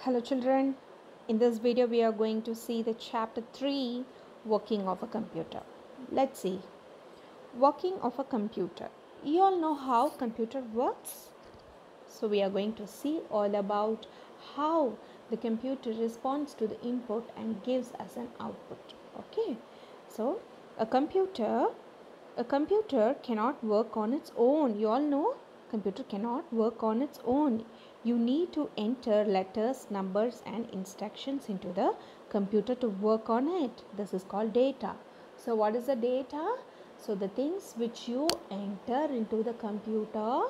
Hello children, in this video we are going to see the chapter 3 working of a computer. Let's see. Working of a computer. You all know how computer works? So we are going to see all about how the computer responds to the input and gives us an output. Okay. So a computer cannot work on its own. You all know computer cannot work on its own. You need to enter letters, numbers and instructions into the computer to work on it. This is called data. So what is the data? So the things which you enter into the computer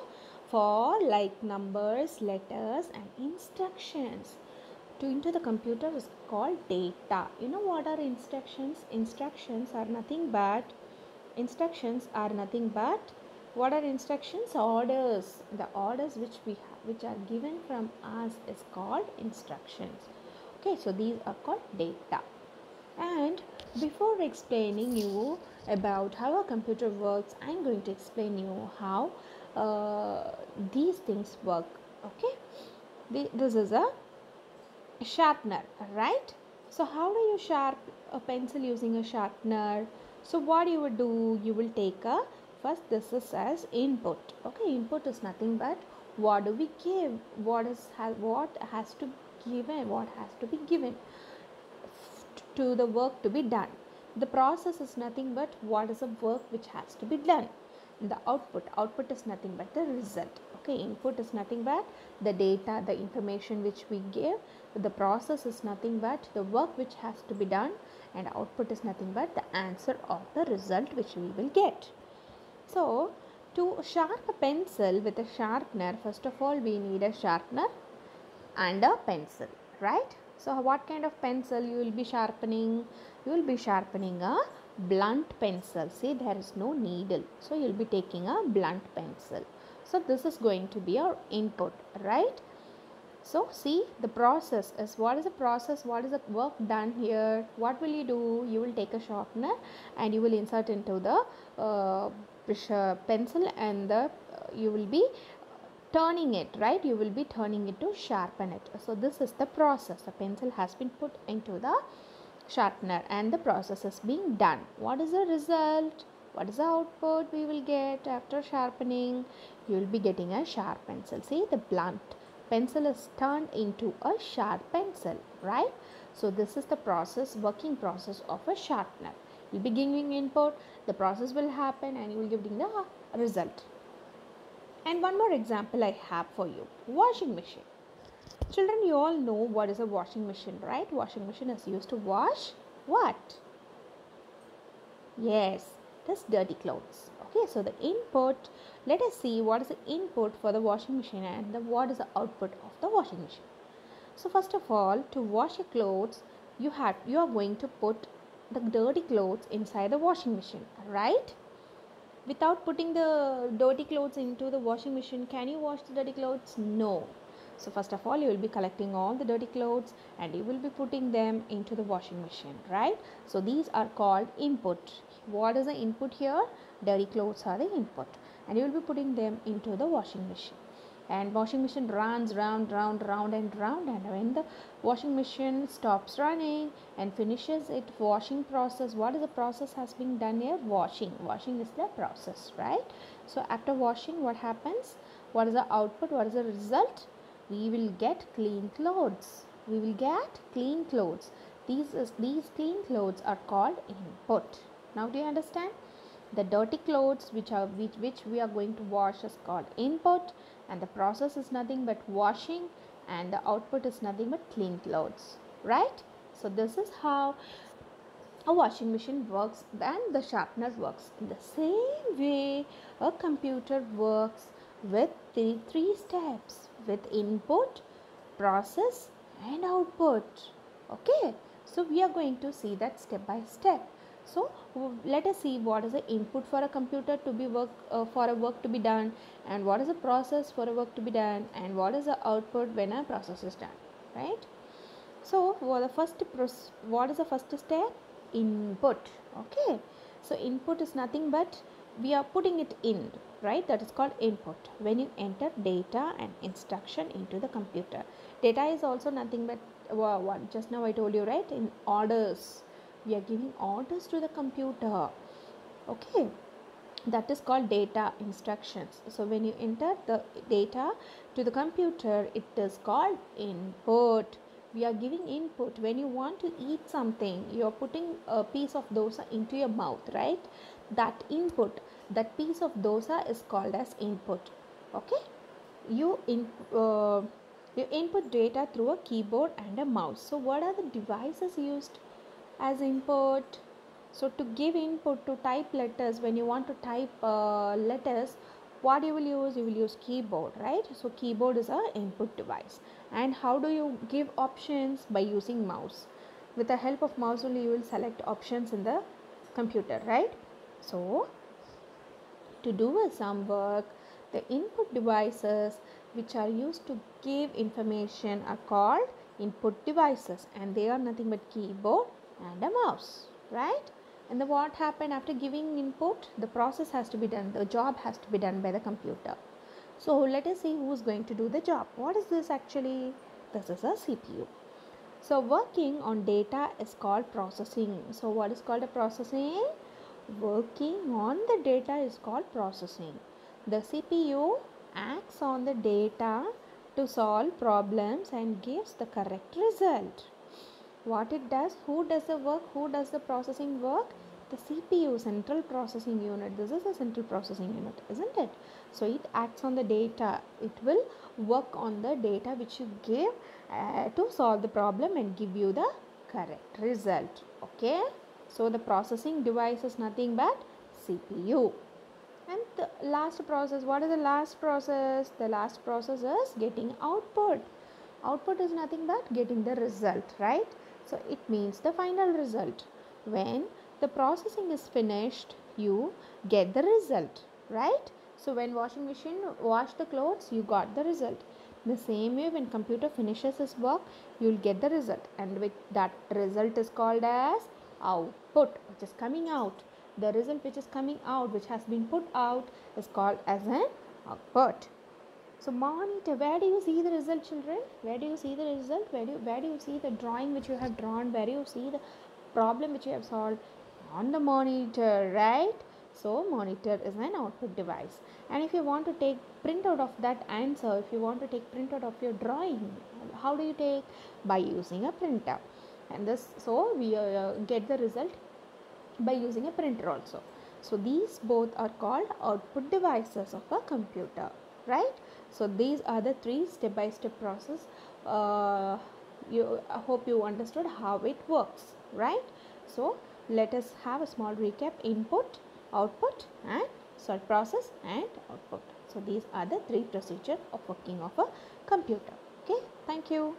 for like numbers, letters and instructions to into the computer is called data. You know what are instructions? Instructions are nothing but what are instructions? Orders. The orders which are given from us is called instructions. Okay, so these are called data. And before explaining you about how a computer works, I'm going to explain you how these things work. Okay, this is a sharpener, right? So how do you sharp a pencil using a sharpener? So what you would do, you will take a first, this is as input. Okay, input is nothing but what do we give, what has to be given to the work to be done. The process is nothing but what is the work which has to be done. The output is nothing but the result. Okay, input is nothing but the data, the information which we give. The process is nothing but the work which has to be done, and output is nothing but the answer of the result which we will get. So to sharpen a pencil with a sharpener, first of all we need a sharpener and a pencil, right? So what kind of pencil you will be sharpening? You will be sharpening a blunt pencil. See, there is no needle, so you will be taking a blunt pencil. So this is going to be your input, right? So see, the process is, what is the process, what is the work done here? What will you do? You will take a sharpener and you will insert into the pencil, and you will be turning it, right? You will be turning it to sharpen it. So this is the process. The pencil has been put into the sharpener and the process is being done. What is the result? What is the output we will get after sharpening? You will be getting a sharp pencil. See, the blunt pencil is turned into a sharp pencil, right? So this is the process, working process of a sharpener. You will be giving input, the process will happen and you will be getting the result. And one more example I have for you. Washing machine. Children, you all know what is a washing machine, right? Washing machine is used to wash what? Yes, this dirty clothes. Okay, so the input, let us see what is the input for the washing machine and what is the output of the washing machine. So first of all, to wash your clothes, you are going to put the dirty clothes inside the washing machine, right? Without putting the dirty clothes into the washing machine, can you wash the dirty clothes? No. So first of all, you will be collecting all the dirty clothes and you will be putting them into the washing machine, right? So these are called input. What is the input here? Dirty clothes are the input, and you will be putting them into the washing machine. And washing machine runs round and when the washing machine stops running and finishes its washing process, what is the process has been done here? Washing is the process, right? So after washing, what happens? What is the output? What is the result? We will get clean clothes. These clean clothes are called input. Now do you understand? The dirty clothes which we are going to wash is called input, and the process is nothing but washing, and the output is nothing but clean clothes, right? So this is how a washing machine works and the sharpener works. In the same way, a computer works with three steps, with input, process and output. Okay, so we are going to see that step by step. So let us see what is the input for a computer to be for a work to be done, and what is the process for a work to be done, and what is the output when a process is done, right? So what is the first step? Input. Okay, so input is nothing but we are putting it in. right? That is called input. When you enter data and instruction into the computer, data is also nothing but one. Just now I told you, right? In orders, we are giving orders to the computer. Okay, that is called data instructions. So when you enter the data to the computer, it is called input. We are giving input. When you want to eat something, you are putting a piece of dosa into your mouth, right? That input, that piece of dosa is called as input. Okay, you in you input data through a keyboard and a mouse. So what are the devices used as input? So to give input, to type letters, when you want to type letters, what you will use? You will use keyboard, right? So keyboard is a input device. And how do you give options? By using mouse. With the help of mouse only you will select options in the computer, right? So to do some work, the input devices which are used to give information are called input devices, and they are nothing but keyboard and a mouse, right? And then what happened after giving input? The process has to be done, the job has to be done by the computer. So let us see who is going to do the job. What is this actually? This is a CPU. So working on data is called processing. So what is called a processing? Working on the data is called processing. The CPU acts on the data to solve problems and gives the correct result. What it does, who does the work, who does the processing work? The CPU, central processing unit. This is a central processing unit, isn't it? So it acts on the data. It will work on the data which you give to solve the problem and give you the correct result. Okay, so the processing device is nothing but CPU. And the last process, what is the last process? The last process is getting output. Output is nothing but getting the result, right? So it means the final result. When the processing is finished, you get the result, right? So when washing machine wash the clothes, you got the result. In the same way, when computer finishes its work, you will get the result, and with that result is called as output, which is coming out. The result which is coming out, which has been put out, is called as an output. So monitor, where do you see the result, children? Where do you see the result? Where do you see the drawing which you have drawn? Where do you see the problem which you have solved? On the monitor, right? So monitor is an output device. And if you want to take printout of that answer, if you want to take printout of your drawing, how do you take? By using a printer. And this, so we get the result by using a printer also. So these both are called output devices of a computer, right? So these are the three step-by-step process. I hope you understood how it works, right? So let us have a small recap: input, output, and process and output. So these are the three procedures of working of a computer. Okay, thank you.